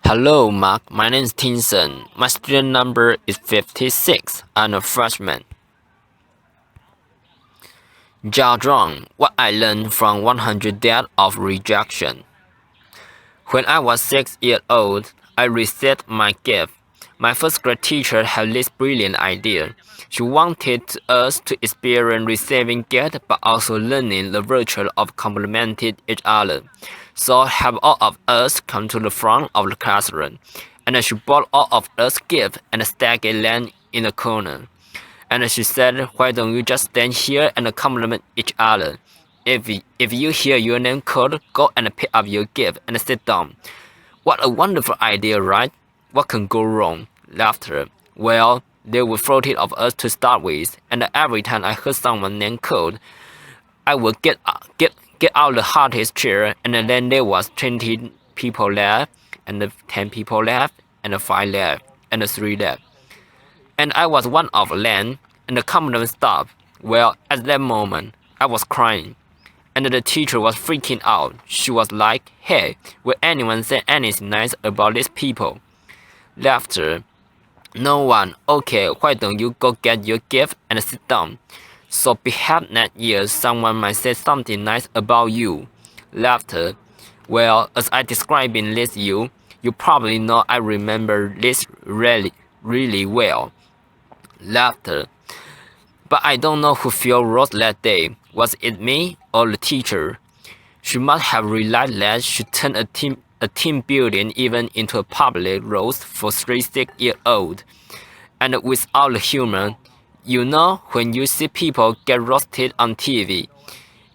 Hello, Mark. My name is Tinson. My student number is 56. I'm a freshman. Jiang, what I learned from 100 Days of Rejection. When I was 6 years old, I received my gift. My first grade teacher had this brilliant idea. She wanted us to experience receiving gifts but also learning the virtue of complimenting each other. So have all of us come to the front of the classroom, and she brought all of us gifts and stacked them in a corner. And she said, "Why don't you just stand here and compliment each other? If you hear your name called, go and pick up your gift and sit down." What a wonderful idea, right? What can go wrong? Laughter. Well, there were 40 of us to start with, and every time I heard someone's name called, I would get out the hardest chair, and then there was 20 people left, and 10 people left, and 5 left, and 3 left. And I was one of them, and the compliment stopped. Well, at that moment, I was crying, and the teacher was freaking out. She was like, "Hey, will anyone say anything nice about these people?" Laughter. No one. Okay, why don't you go get your gift and sit down? So perhaps next year someone might say something nice about you. Laughter. Well, as I described in this you probably know I remember this really well. Laughter. But I don't know who felt rose that day. Was it me or the teacher? She must have realized that she turned a team building event into a public roast for 3 6-year-old. And without the humor, you know, when you see people get roasted on TV,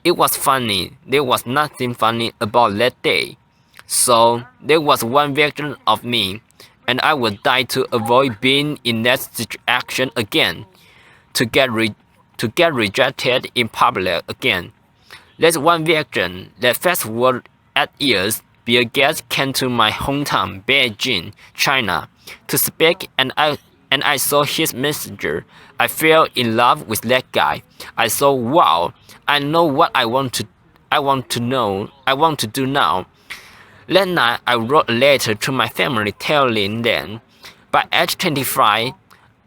it was funny. There was nothing funny about that day. So there was one version of me, and I would die to avoid being in that situation again, to get rejected in public again. There's one version. That festival at years, Bill Gates came to my hometown, Beijing, China, to speak, and I saw his messenger. I fell in love with that guy. I thought, wow, I know what I want to do now. That night, I wrote a letter to my family telling them, by age 25,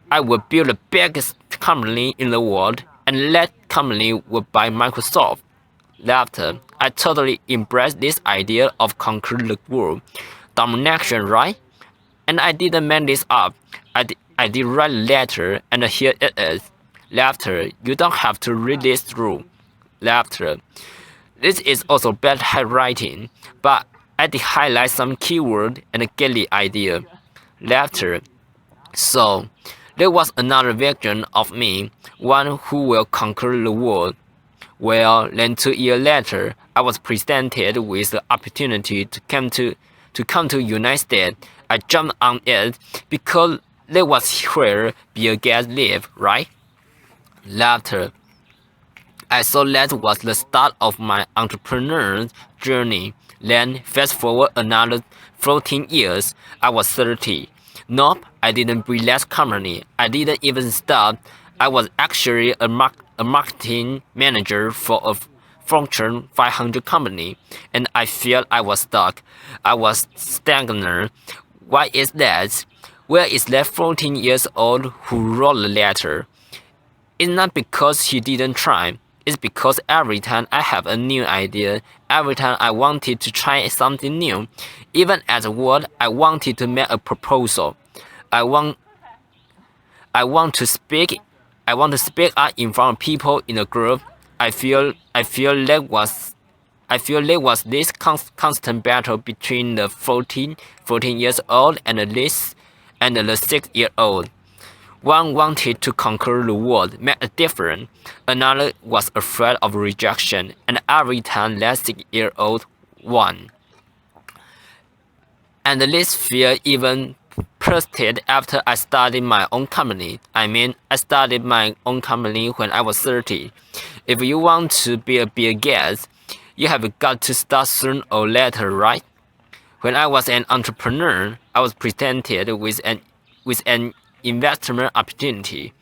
I would build the biggest company in the world, and that company would buy Microsoft. Laughter. I totally embraced this idea of conquering the world. Domination, right? And I didn't make this up. I did write a letter, and here it is. Laughter. You don't have to read this through. Laughter. This is also bad handwriting, but I did highlight some keyword and get the idea. Laughter. So, there was another version of me, one who will conquer the world. Well, then 2 years later, I was presented with the opportunity to come to United States. I jumped on it because that was where Bill Gates lived, right? Laughter. I thought that was the start of my entrepreneurial journey. Then, fast forward another 14 years, I was 30. Nope, I didn't build that company. I didn't even start. I was actually a marketing manager for a Fortune 500 company, and I felt I was stuck. I was stagnant. Why is that? Where is that 14 years old who wrote the letter? It's not because he didn't try. It's because every time I have a new idea, every time I wanted to try something new, even at work, I wanted to make a proposal. I want to speak out in front of people in a group. I feel there was this constant battle between the 14 years old and the 6-year-old. One wanted to conquer the world, make a difference. Another was afraid of rejection, and every time that 6-year-old won. And this fear even persisted after I started my own company. I started my own company when I was 30. If you want to be a Bill Gates, you have got to start sooner or later, right? When I was an entrepreneur, I was presented with an investment opportunity,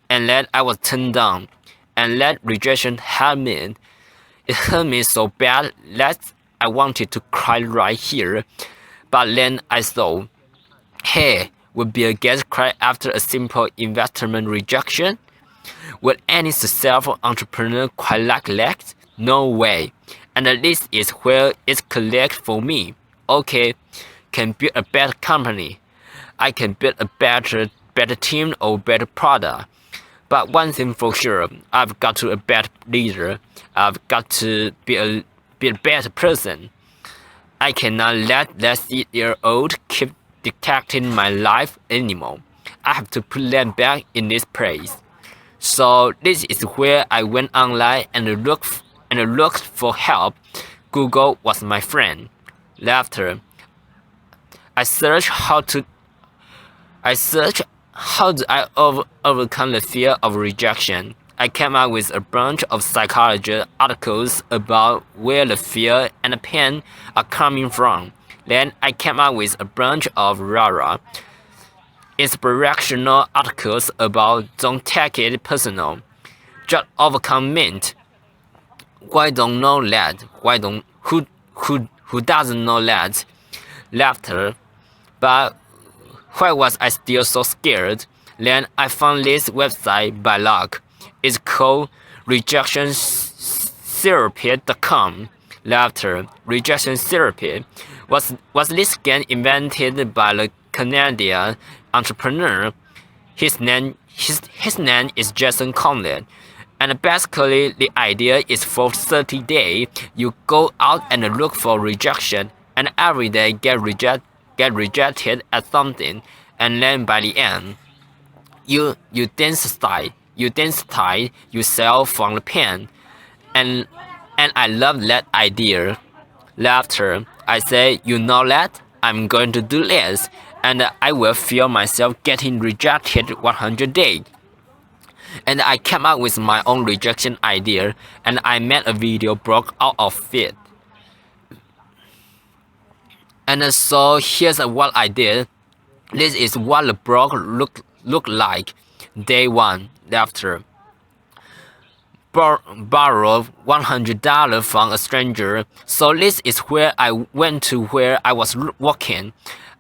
and that I was turned down, and that rejection hurt me. It hurt me so bad that I wanted to cry right here. But then I thought, hey, would Bill Gates cry after a simple investment rejection? Would any successful entrepreneur cry like that? No way. And this is where it's clicked for me. Okay, can build a better company. I can build a better team or better product. But one thing for sure, I've got to be a better leader. I've got to be a better person. I cannot let that 8-year-old keep dictating my life anymore. I have to put them back in this place. So this is where I went online and looked for help. Google was my friend. Laughter. I searched how do I overcome the fear of rejection. I came up with a bunch of psychology articles about where the fear and the pain are coming from. Then I came up with a bunch of inspirational articles about don't take it personal. Just overcome it. Why don't know that? Who doesn't know that? Laughter. But why was I still so scared? Then I found this website by luck. It's called rejectiontherapy.com. Laughter. Rejection therapy. Was this game invented by the Canadian entrepreneur? His name is Jason Conley. And basically the idea is for 30 days you go out and look for rejection, and every day get rejected at something, and then by the end you desensitize yourself from the pain. And I love that idea. Laughter. I say, you know that? I'm going to do this, and I will feel myself getting rejected 100 days. And I came up with my own rejection idea, and I made a video broke out of it. And so here's what I did. This is what the blog looked like. Day 1. Laughter. Borrow $100 from a stranger. So this is where I went to where I was working.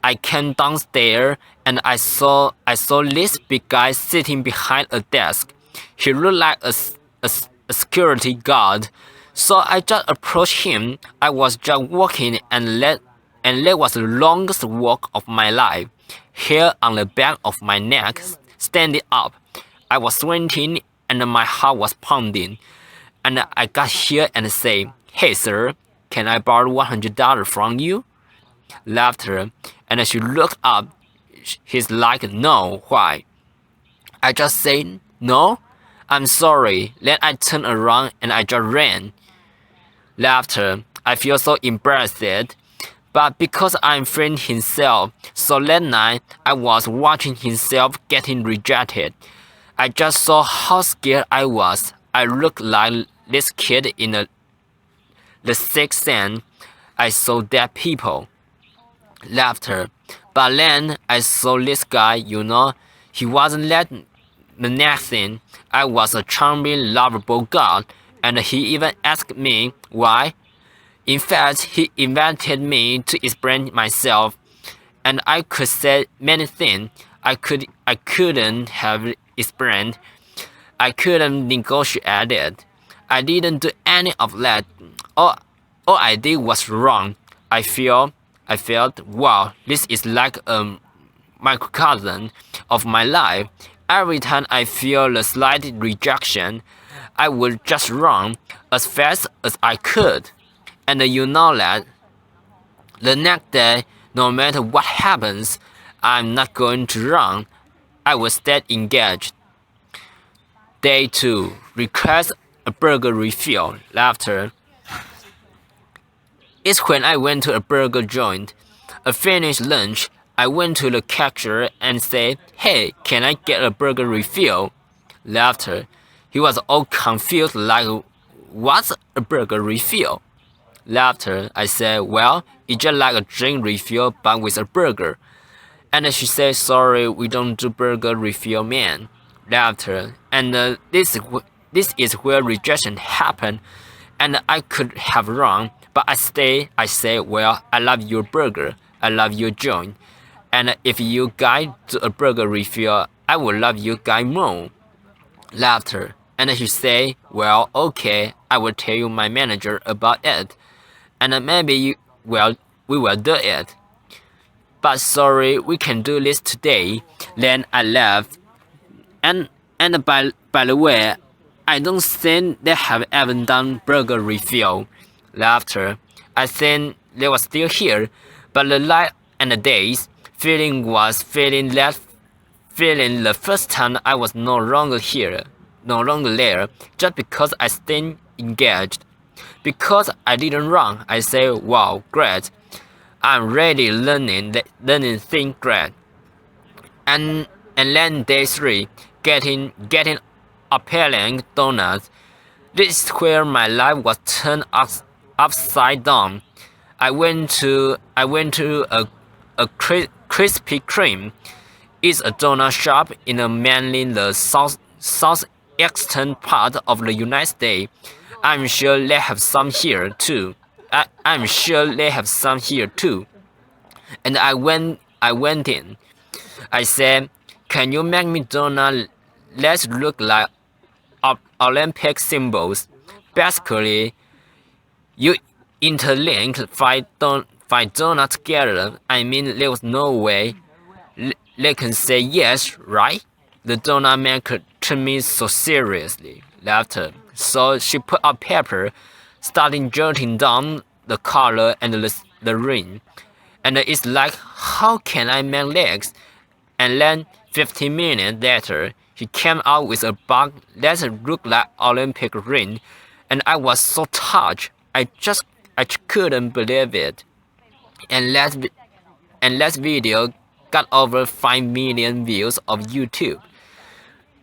I came downstairs and I saw this big guy sitting behind a desk. He looked like a security guard. So I just approached him. I was just walking, and that was the longest walk of my life. Hair on the back of my neck standing up. I was sweating and my heart was pounding. And I got here and say, "Hey sir, can I borrow $100 from you?" Laughter. And she looked up. He's like, "No, why?" I just said, "No, I'm sorry." Then I turned around and I just ran. Laughter. I feel so embarrassed. But because I'm friend himself, so that night I was watching himself getting rejected. I just saw how scared I was. I looked like this kid in the Sixth Sense. I saw dead people. Laughter. But then I saw this guy, he wasn't that menacing. I was a charming, lovable guy, and he even asked me why. In fact, he invited me to explain myself, and I could say many things I couldn't have explained. I couldn't negotiate it. I didn't do any of that. All I did was wrong. I felt, wow, this is like a microcosm of my life. Every time I feel the slight rejection, I would just run as fast as I could. And you know that the next day, no matter what happens, I'm not going to run. I will stay engaged. Day 2. Request a burger refill. Laughter. It's when I went to a burger joint. I finished lunch. I went to the cashier and said, "Hey, can I get a burger refill?" Laughter. He was all confused like, "What's a burger refill?" Laughter. I said, "Well, it's just like a drink refill but with a burger." And she said, "Sorry, we don't do burger refill, man." Laughter. And this is where rejection happened, and I could have run, but I say, "Well, I love your burger, I love your joint. And if you guys do a burger review, I will love you guys more. Laughter. And she say, well, okay, I will tell you my manager about it. And maybe we will do it. But sorry, we can do this today. Then I left. And by the way, I don't think they have ever done burger review. Laughter. I think they were still here, but the night and the days, feeling the first time I was no longer there, just because I stayed engaged. Because I didn't run, I say, wow, great. I'm really learning things great. And then day 3, getting appealing donuts. This is where my life was turned upside down. I went to a Krispy Kreme. It's a donut shop in mainly the southeastern part of the United States. I'm sure they have some here too. I'm sure they have some here too. And I went in. I said, can you make me donut? Let's look like Olympic symbols. Basically, you interlink five donuts together. I mean, there was no way they can say yes, right? The donut maker took me so seriously. Laughter. So she put up paper, starting jotting down the color and the ring. And it's like, how can I make legs? And then 15 minutes later, he came out with a box that looked like Olympic ring, and I was so touched. I couldn't believe it. And that video got over 5 million views of YouTube.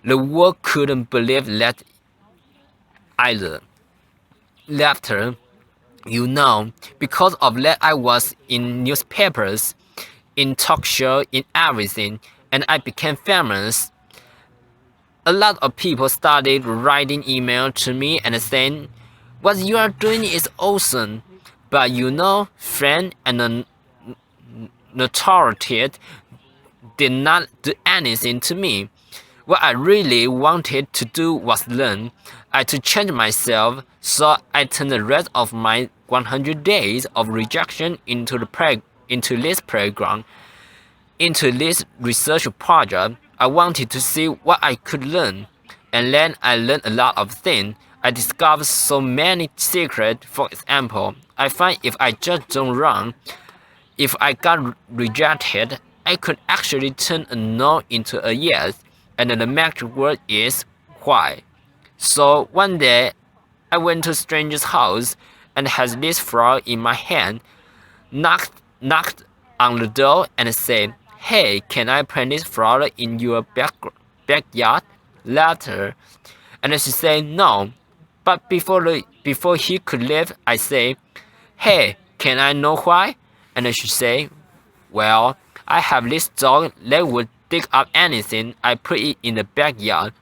The world couldn't believe that either. Laughter. You know, because of that I was in newspapers, in talk show, in everything, and I became famous. A lot of people started writing email to me and saying, what you are doing is awesome, but you know, friend and notoriety did not do anything to me. What I really wanted to do was learn. I had to change myself, so I turned the rest of my 100 days of rejection into this program, into this research project. I wanted to see what I could learn, and then I learned a lot of things. I discovered so many secrets. For example, I find if I just don't run, if I got rejected, I could actually turn a no into a yes, and the magic word is why. So one day, I went to a stranger's house and had this flower in my hand, knocked on the door and said, hey, can I plant this flower in your backyard? Later, and she said no. But before he could leave, I say, hey, can I know why? And she say, well, I have this dog that would dig up anything I put it in the backyard.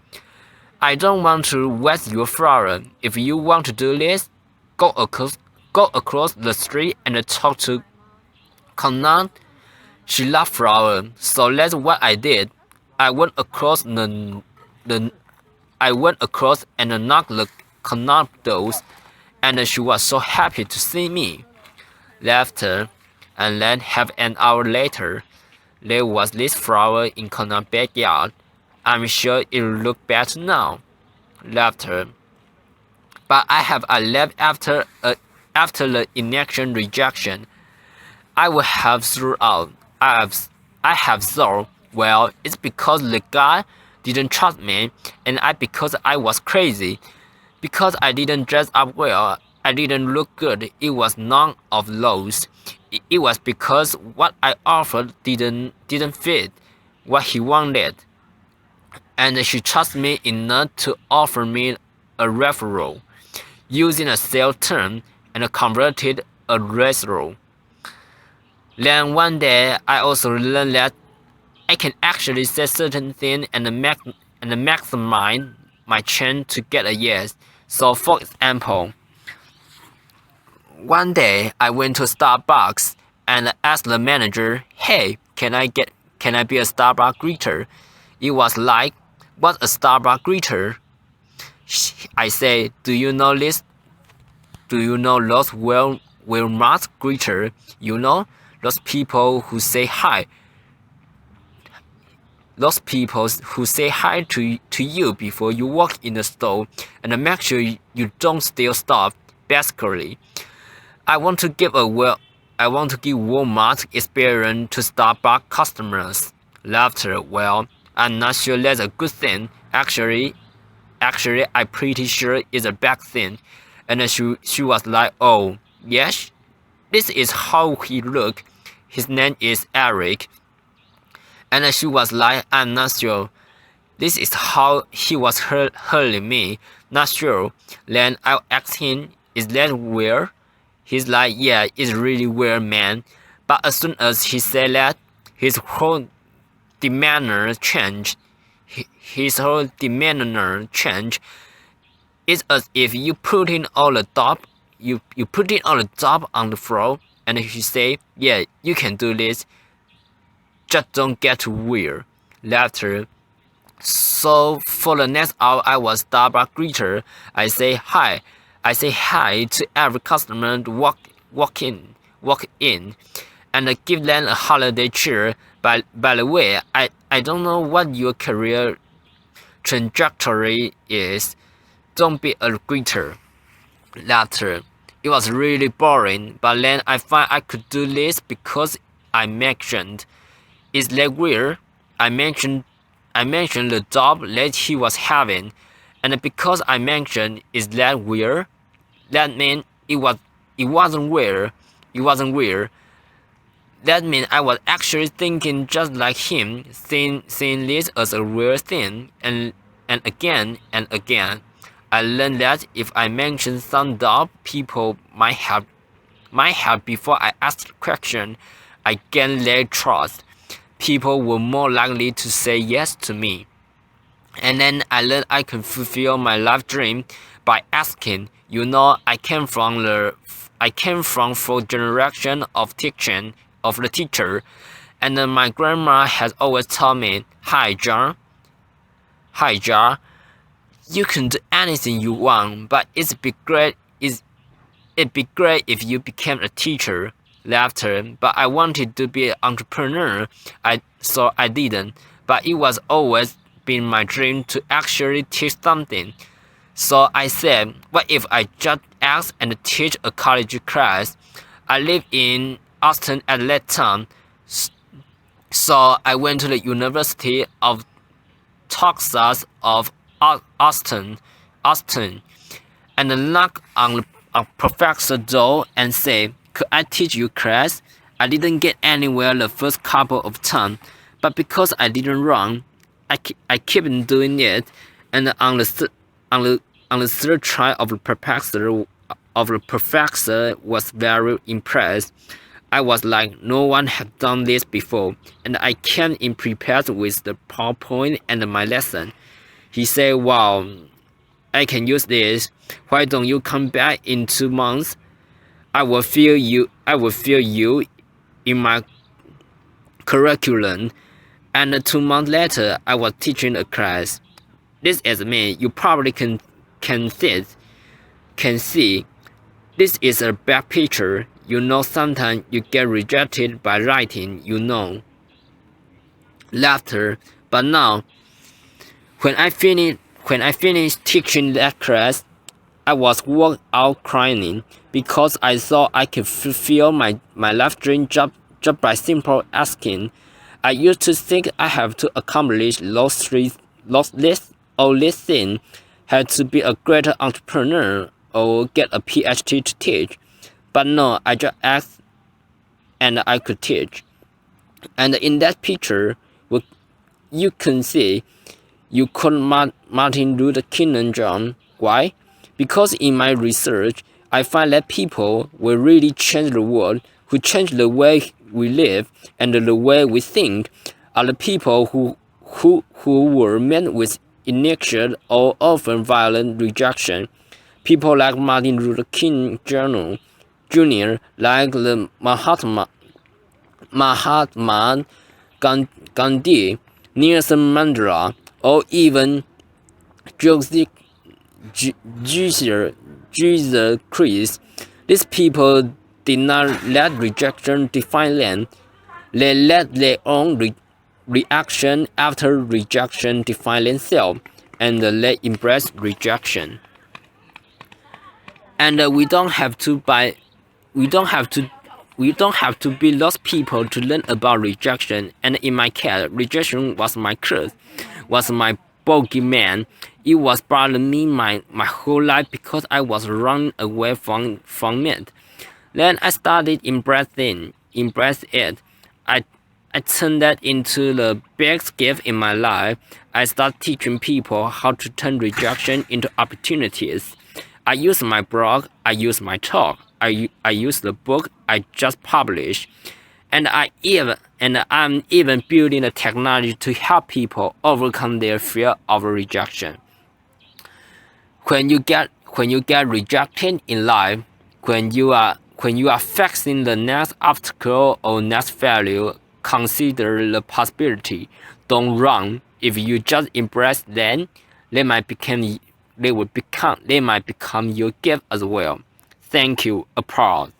I don't want to waste your flower. If you want to do this, go across the street and talk to Conan. She loved flower, so that's what I did. I went across and knocked the Conan doors, and she was so happy to see me. Laughter, and then half an hour later, there was this flower in Conan's backyard. I'm sure it will look better now. Laughter. But I have left after the initial rejection. I would have threw out. I have thought, well, it's because the guy didn't trust me, and because I was crazy, because I didn't dress up well, I didn't look good. It was none of those. It was because what I offered didn't fit what he wanted, and she trusted me enough to offer me a referral, using a sales term, and converted a referral. Then one day, I also learned that I can actually say certain things and maximize my chance to get a yes. So, for example, one day I went to Starbucks and asked the manager, "Hey, can I be a Starbucks greeter?" It was like, "What's a Starbucks greeter?" I say, "Do you know this? Do you know those Walmart greeter? You know, those people who say hi. Those people who say hi to you before you walk in the store and make sure you don't steal stuff. Basically, I want to give Walmart experience to Starbucks customers." Laughter. "Well, I'm not sure that's a good thing. Actually, I'm pretty sure it's a bad thing." And she was like, "Oh, yes, this is how he look. His name is Eric." And she was like, "I'm not sure. This is how he was hurting me. Not sure." Then I asked him, "Is that weird?" He's like, "Yeah, it's really weird, man." But as soon as he said that, his whole demeanor changed. His whole demeanor changed. It's as if you put in all the top, you put in all the top on the floor, and he say, "Yeah, you can do this. Just don't get too weird." Laughter. So for the next hour, I was Starbucks greeter. I say hi to every customer to walk in, and give them a holiday cheer. By the way, I don't know what your career trajectory is. Don't be a greeter. Laughter. It was really boring, but then I find I could do this because I mentioned. Is that weird? I mentioned the job that he was having, and because I mentioned is that weird, that means it wasn't weird. It wasn't weird. That means I was actually thinking just like him, seeing this as a real thing, and again and again. I learned that if I mention some job people might have before I asked the question, I gain their trust. People were more likely to say yes to me. And then I learned I can fulfill my life dream by asking. You know, I came from 4 generations of the teacher, and my grandma has always told me, "Hi, Jiang. Hi, Jiang. You can do anything you want, but it'd be great if you became a teacher." Laughter. But I wanted to be an entrepreneur, so I didn't. But it was always been my dream to actually teach something. So I said, what if I just ask and teach a college class? I lived in Austin at that time, so I went to the University of Texas of Austin, and knocked on a professor's door and said, "Could I teach you class?" I didn't get anywhere the first couple of times, but because I didn't run, I kept doing it, and on the third try of the professor was very impressed. I was like, no one had done this before, and I came in prepared with the PowerPoint and my lesson. He said, "Wow, I can use this. Why don't you come back in 2 months? I will fill you in my curriculum." And 2 months later, I was teaching a class. This is me. You probably can see. This is a bad picture. You know, sometimes you get rejected by writing. You know. Laughter. But now, when I finished teaching that class, I was walked out crying because I thought I could fulfill my life dream just by simple asking. I used to think I have to accomplish this thing, had to be a great entrepreneur or get a PhD to teach. But no, I just asked and I could teach. And in that picture, you can see you call Martin Luther King John. Why? Because in my research, I find that people will really change the world, who change the way we live and the way we think, are the people who were met with initial or often violent rejection. People like Martin Luther King Jr., like the Mahatma Gandhi, Nelson Mandela, or even Jesus Christ. These people did not let rejection define them. They let their own reaction after rejection define themselves, and they embrace rejection. And we don't have to be lost people to learn about rejection. And in my case, rejection was my curse, was my bogeyman. It was bothering me my whole life because I was running away from it. Then I started embrace it. I turned that into the biggest gift in my life. I started teaching people how to turn rejection into opportunities. I use my blog, I use my talk, I use the book I just published, and I'm even building the technology to help people overcome their fear of rejection. When you get rejected in life, when you are facing the next obstacle or next failure, consider the possibility. Don't run. If you just embrace them, they might become your gift as well. Thank you. Applause.